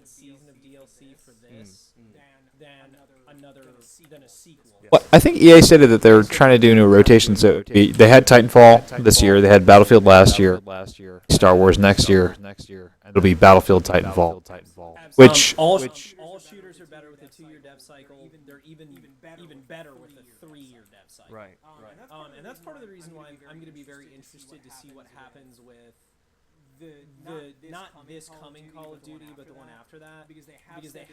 second season of DLC for this than a sequel. Well, I think EA stated that they were trying to do a new rotation. So they had Titanfall this year. They had Battlefield last year. Star Wars next year. It'll be Battlefield Titanfall. Which all shooters are better with a 2-year dev cycle. They're even better with a 3-year dev cycle. Right. And that's part of the reason why I'm going to be very interested to see what happens with not this coming Call of Duty, but the one after that, because they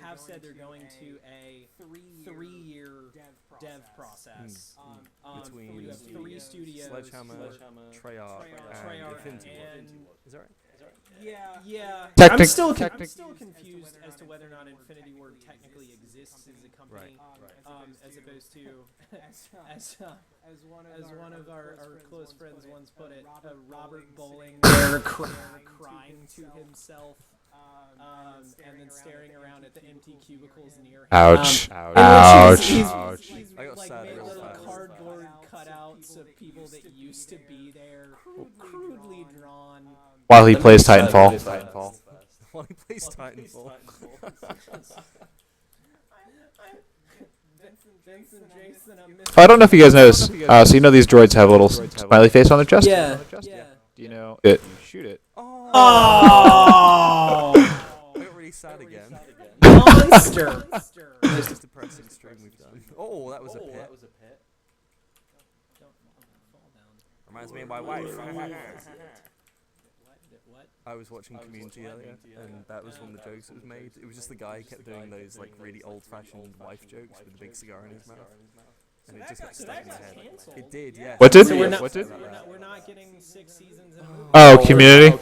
have said they're going to a 3-year dev process. Between you have 3 studios, Sledgehammer, Treyarch, and Infinity Ward. Is that right? Yeah. Technic- I'm still confused as to whether or not Infinity Ward technically exists as a company, as opposed to as one of our close friends once put it, Robert Bowling there crying to himself, and then staring around at the empty cubicles near him. ouch, He's I got like sad made real little fast. cardboard cutouts of people that used to be there, crudely drawn. while he plays Titanfall. While he plays Titanfall. Vincent, Jason, I don't know if you guys noticed. So you know these droids have a little smiley face on their chest? Yeah. Do you know it? You shoot it. Oh! I got really sad again. Monster! Most depressing stream we've done. Oh, that was a pit. Reminds me of my wife. I was watching Community earlier, and that was one of the jokes that was made. It was just the guy kept doing those like really old-fashioned wife jokes with a big cigar in his mouth, and it just got stuck in my head. It did, yeah. What did? So we're not getting 6 seasons in a movie. Oh, Community.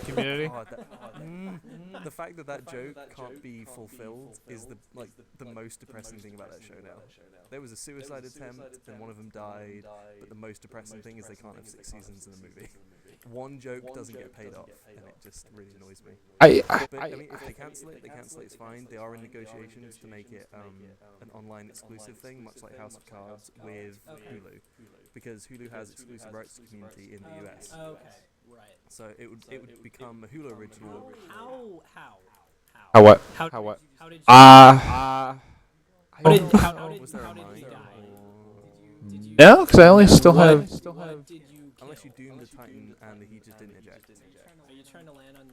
The fact that joke can't be fulfilled is the most depressing thing about that show now. There was a suicide attempt, and one of them died, but the most depressing thing is they can't have 6 seasons in a movie. One joke doesn't get paid off, and it just really annoys me. But I mean, if they cancel it, it's fine. They are in negotiations to make it an online exclusive thing, much like House of Cards with Hulu, because Hulu has exclusive rights to Community in the US. Okay, right. So it would become a Hulu original. How what? How what? How did you? How did Was there a he mine? die? Or- Did you? No, because I only still have. What did you kill? Unless you doomed the Titan and he just didn't eject. Are you trying to land on?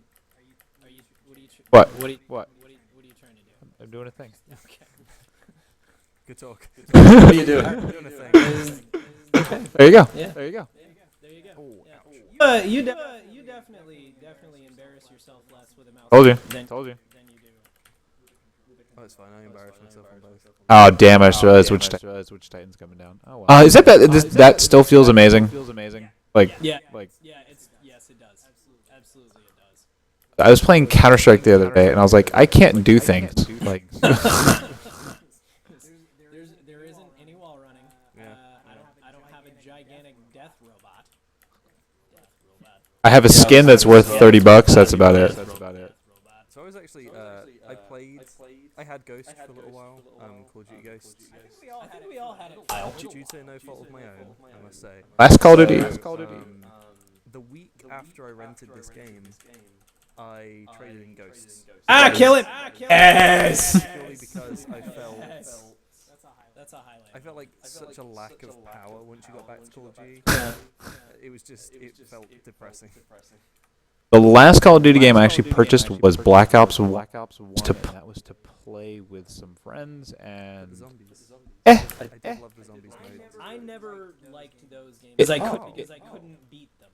Are you? What are you? What? What are you? What? What are you trying to do? I'm doing a thing. Okay. Good talk. What are you doing? Doing a thing. There you go. Yeah. There you go. There you go. Oh, Yeah. ouch. You definitely embarrass yourself less with a mouse. Told you. Than Told you. than you do. Oh, it's fine. I embarrassed myself on both. Oh damn! I just realized which Titan's coming down. Oh wow. Is that bad? That still feels amazing. Like Yeah. like Yeah. Yes, it does. Absolutely, it does. I was playing Counter-Strike the other day, and I was like, I can't do things like. There isn't any wall running. Yeah. I don't have a gigantic death robot. I have a skin that's worth $30. That's about it. So I was actually, I had Ghost for a little while, Call of Duty Ghosts. I think we all had it. Due to no fault of my own, I must say. Last Call of Duty. The week after I rented this game, I traded in Ghosts. Kill him! Yes! Purely because I felt... That's a highlight. I felt like such a lack of power once you got back to Call of Duty. It was just, it felt depressing. The last Call of Duty game I actually purchased was Black Ops 1. That was to play with some friends and. The zombies. Eh. I did love the zombies mode. I never liked those games because I couldn't beat them.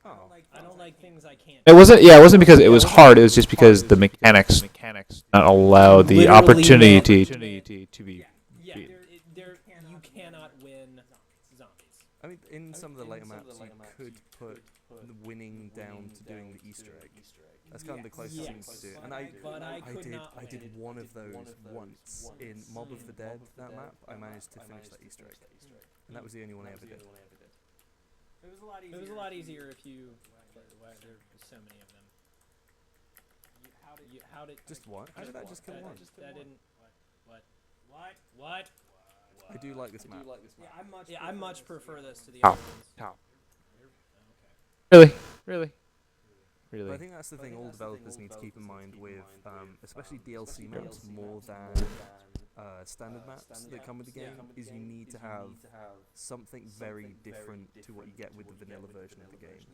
I don't like things I can't. It wasn't. Yeah, it wasn't because it was hard. It was just because the mechanics not allow the opportunity to be. Yeah, you cannot win zombies. I mean, in some of the later maps, you could put the winning down to doing the Easter egg. That's kind of the closest thing to do. And I did one of those once in Mob of the Dead. That map, I managed to finish that Easter egg, and that was the only one I ever did. It was a lot easier if you. There were so many of them. How did? Just what? How did that just kill one? That didn't. What? I do like this map. Yeah, I much prefer this to the other ones. Really? But I think that's the thing all developers need to keep in mind with, especially DLC maps more than standard maps that come with the game, is you need to have something very different to what you get with the vanilla version of the game.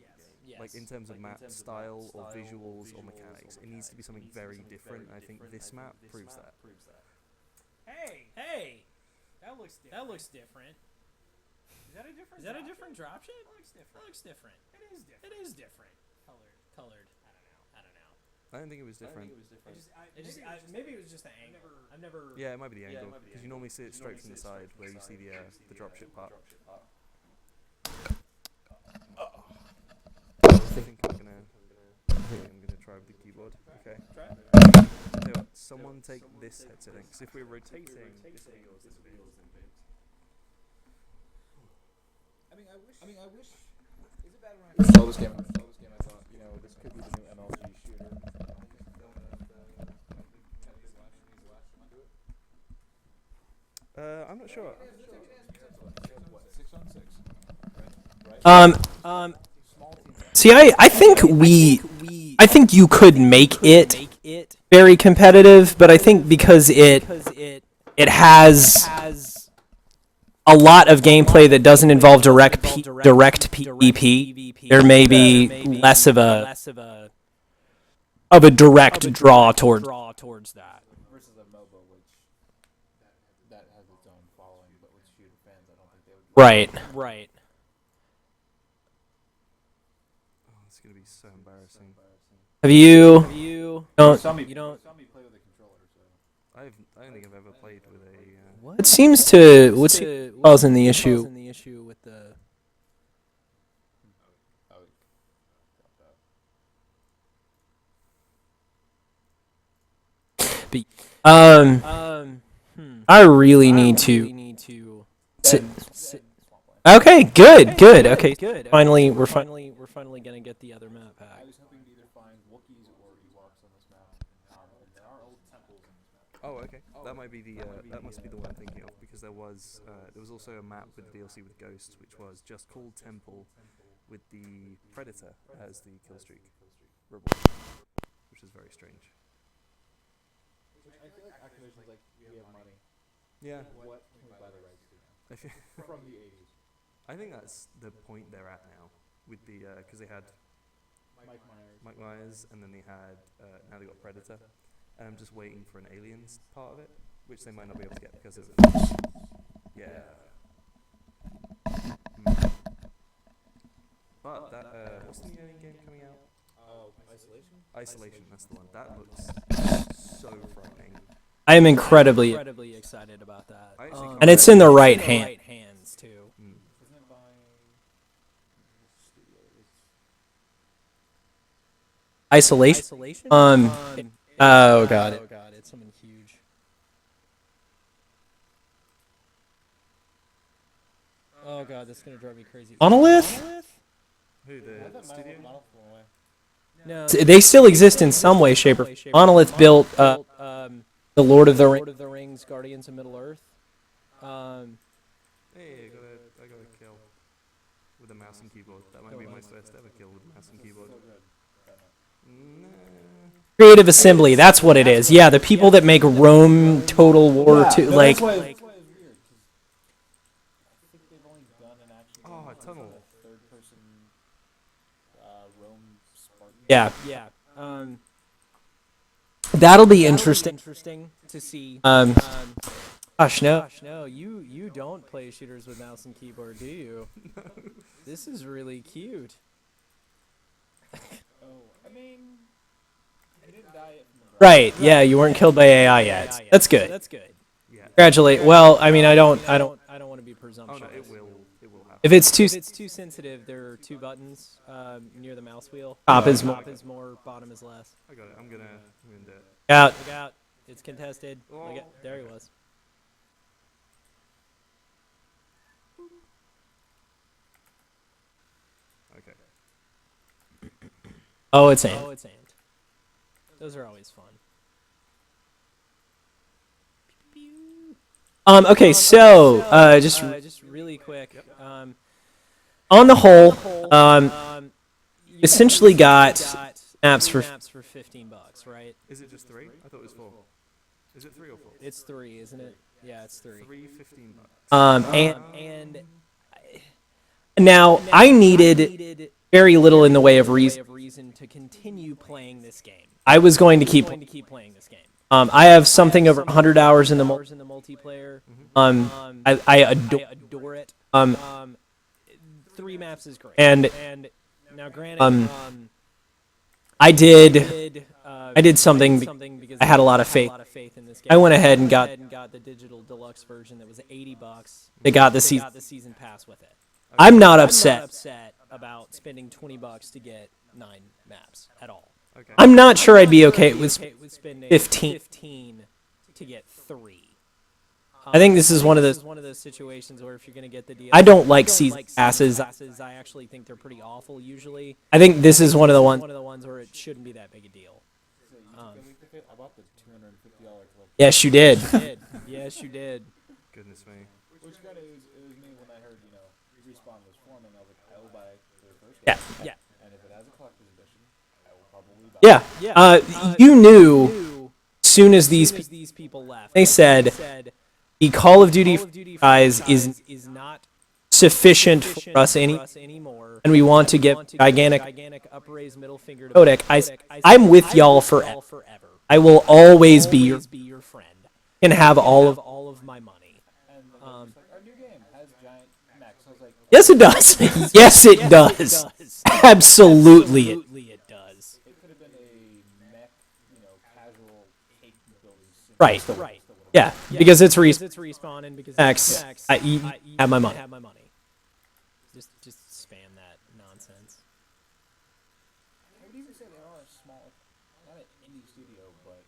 Like in terms of map style or visuals or mechanics, it needs to be something very different. And I think this map proves that. Hey, that looks different. Is that a different dropship? That looks different. It is different. Colored. I don't know. I don't think it was different. Maybe it was just the angle. I've never. Yeah, it might be the angle because you normally see it straight from the side where you see the dropship part. I think I'm gonna try with the keyboard. Okay. Try it. Tell you what, someone take this headset in, because if we're rotating, this way goes this way. I mean, I wish. Is it bad when I saw this game? I thought, this could be the new MLG shooter. I'm not sure. What, 6 on 6? See, I think you could make it very competitive, but I think because it has a lot of gameplay that doesn't involve direct PvP, there may be less of a direct draw towards that. Versus a MOBA, which that has its own following, but with shooter fans, I don't think they would. Right. Oh, it's gonna be so embarrassing. Have you? You don't. Saw me play with a controller, so. I don't think I've ever played with a. It seems to causing the issue with the. I really need to. Okay, good. Okay, finally, we're finally gonna get the other map back. I was hoping to either find Wookiees or Ewoks on this map. There are old temples in this map. Oh, okay. That might be the. That must be the one I'm thinking of, because there was also a map with DLC with Ghosts, which was just called Temple, with the Predator as the killstreak reward, which is very strange. I feel like Activision's like, we have money. Yeah. What can we buy the rights to now? I feel From the 80s. I think that's the point they're at now, with the because they had Mike Myers, and then they had now they got Predator, and I'm just waiting for an Aliens part of it, which they might not be able to get because of yeah. But that what's the new Alien game coming out? Oh, Isolation? Isolation, that's the one. That looks so frightening. I am incredibly excited about that, I actually can't and it's wait. in the right hands too. Isn't it by studio? Isolation? Oh god, it's something huge. Oh god, that's gonna drive me crazy. Monolith? Who, the studio? No, they still exist in some way, shape, or form. Monolith built the Lord of the Rings, Guardians of Middle Earth. Hey, I got a kill with a mouse and keyboard. That might be my first ever kill with a mouse and keyboard. Nah. Creative Assembly, that's what it is. Yeah, the people that make Rome Total War 2, like. That's why it's weird, because I think they've only done an actual Oh, a tunnel. third-person Rome Spartan. Yeah. That'll be interesting to see. Gosh, no, you don't play shooters with mouse and keyboard, do you? No. This is really cute. Oh, I mean, you didn't die from the Right, yeah, you weren't killed by AI yet. That's good. Yeah. Congratulate. Well, I mean, I don't want to be Oh presumptuous. no, it will happen. If it's too sensitive, there are two buttons near the mouse wheel. Top is more, bottom is less. I got it. I'm gonna do it. Look out. It's contested. Look at, there he was. Okay. Oh, it's ant. Those are always fun. Okay, so just really quick. On the whole, you essentially got maps for $15, right? Is it just 3? I thought it was 4. Is it 3 or 4? It's 3, isn't it? Yeah, it's 3. 3 $15. And now I needed very little in the way of reason to continue playing this game. I was going to keep playing this game. I have something over 100 hours in the multiplayer. I adore it. 3 maps is great. And now, granted, I did something because I had a lot of faith in this game. I went ahead and got the digital deluxe version that was $80. They got the season pass with it. I'm not upset about spending $20 to get 9 maps at all. Okay. I'm not sure I'd be okay with spending 15 to get 3. I think this is one of those situations where if you're going to get the deal, I don't like season passes. I actually think they're pretty awful usually. I think this is one of the ones where it shouldn't be that big a deal. I bought the $250 collection. Yes, you did. Yes, you did. Goodness me. Which kind of it was me when I heard Respawn was forming. I was like, I will buy their first Yeah, game. yeah. And if it has a collector's edition, I will probably buy it. Yeah. You knew as soon as these people left. They said the Call of Duty franchise is not sufficient for us anymore, and we want to give gigantic upraised middle finger to Kodak. I'm with y'all forever. I will always be your friend and have all of my money. And our new game has giant mechs. I was like, Yes, it does. Yes, it does. Absolutely, it does. it could have been a mech, casual cake building. Right. Yeah, because it's Respawn and because X, I have my money. Just spam that nonsense. I would even say they are a small, not an indie studio, but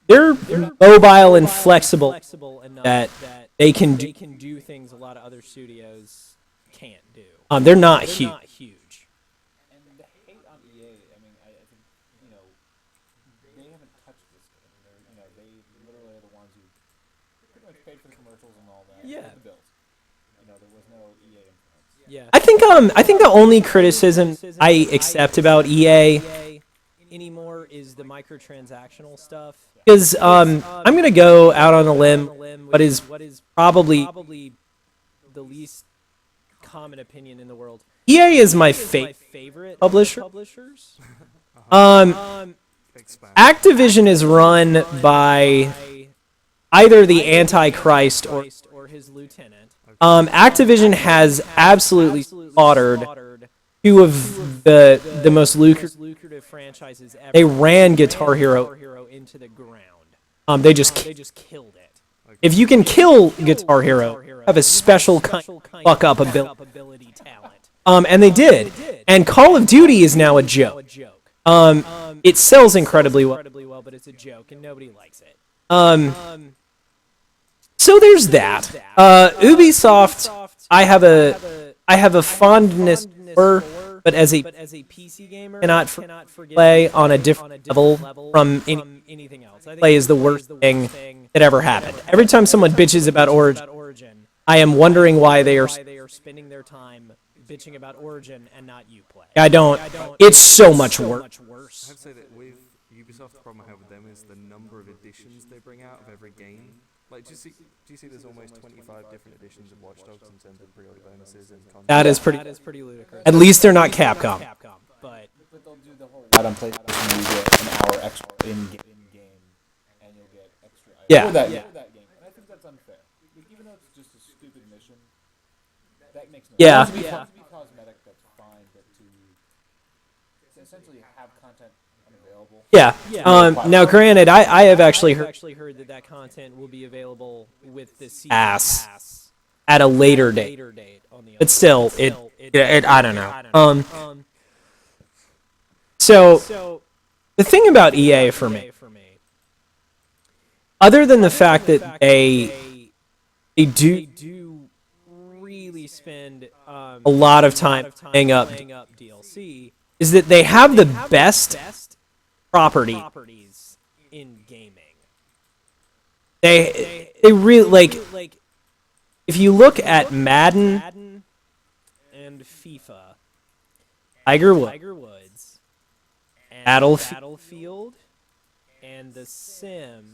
They're mobile and flexible enough that they can do things a lot of other studios can't do. They're not huge. And the hate on EA, I think they haven't touched this game. They literally are the ones who pretty much paid for the commercials and all that. Yeah. Paid the bills. There was no EA influence. Yeah. I think the only criticism I accept about EA anymore is the microtransactional stuff. Because I'm gonna go out on a limb. What is probably the least common opinion in the world. EA is my favorite publishers. Activision is run by either the Antichrist or his lieutenant. Activision has absolutely slaughtered 2 of the most lucrative franchises ever. They ran Guitar Hero into the ground. They just killed it. If you can kill Guitar Hero, you have a special fuck up ability talent. And they did. And Call of Duty is now a joke. It sells incredibly well, but it's a joke and nobody likes it. So there's that. Ubisoft, I have a fondness for, but as a PC gamer, cannot forget play on a different level from anything else. I think play is the worst thing that ever happened. Every time someone bitches about Origin, I am wondering why they are spending their time bitching about Origin and not Uplay. I don't. It's so much worse. I have to say that with Ubisoft, the problem I have with them is the number of editions they bring out of every game. Like, do you see there's almost 25 different editions of Watch Dogs in terms of pre-order bonuses and content? That is pretty ludicrous. At least they're not Capcom. But they'll do the whole out on PlayStation, you get an hour extra in game, and you'll get extra items. Yeah. For that game. And I think that's unfair. Even though it's just a stupid mission, that makes no Yeah. sense. If it wants to be cosmetic, that's fine, but to essentially have content unavailable. yeah. Now, granted, I have actually heard that content will be available with the season pass at a later date. But still, it I don't know. So the thing about EA for me, other than the fact that they do really spend a lot of time tying up DLC, is that they have the best properties in gaming. They really like if you look at Madden and FIFA, Tiger Woods Battlefield and The Sims.